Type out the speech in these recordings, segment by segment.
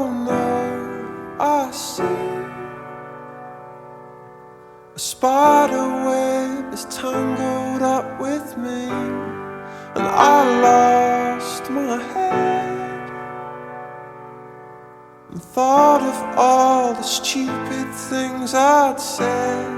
Oh no, I see a spider web is tangled up with me, and I lost my head and thought of all the stupid things I'd said.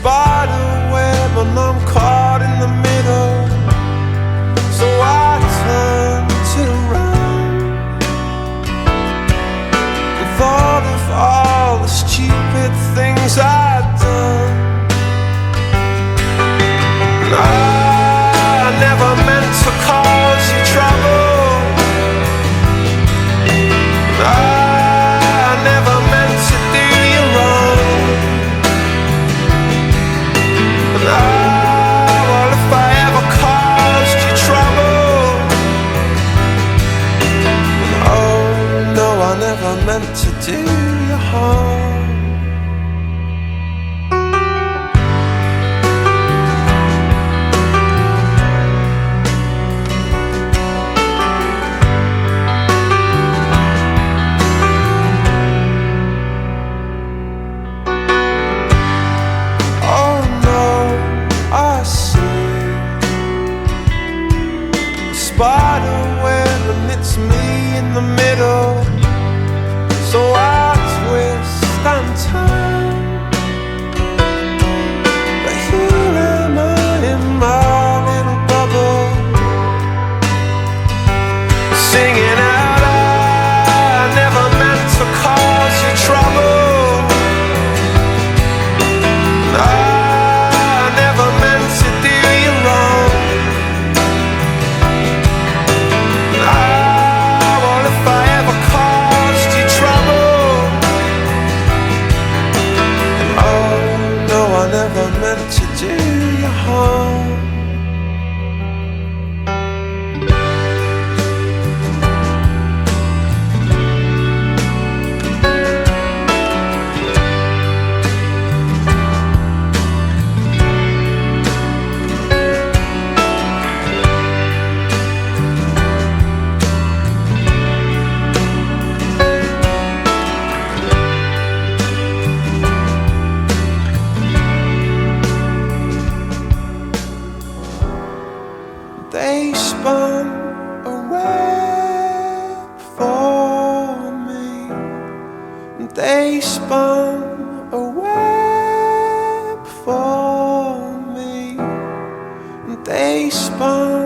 Spider web and I'm caught in the middle, so I turned it around and thought of all the stupid things I'd done. And I never meant to cause you trouble, and I never meant to do you wrong. Well, if I ever caused you trouble, oh no, I never meant to do you harm. Spider web and it's me in the middle, so I twist and turn, but here am I in my little bubble, singing out I never meant to cause you trouble, I never meant to do you wrong. I never meant to do you harm. They spun a web for me. They spun a web for me. They spun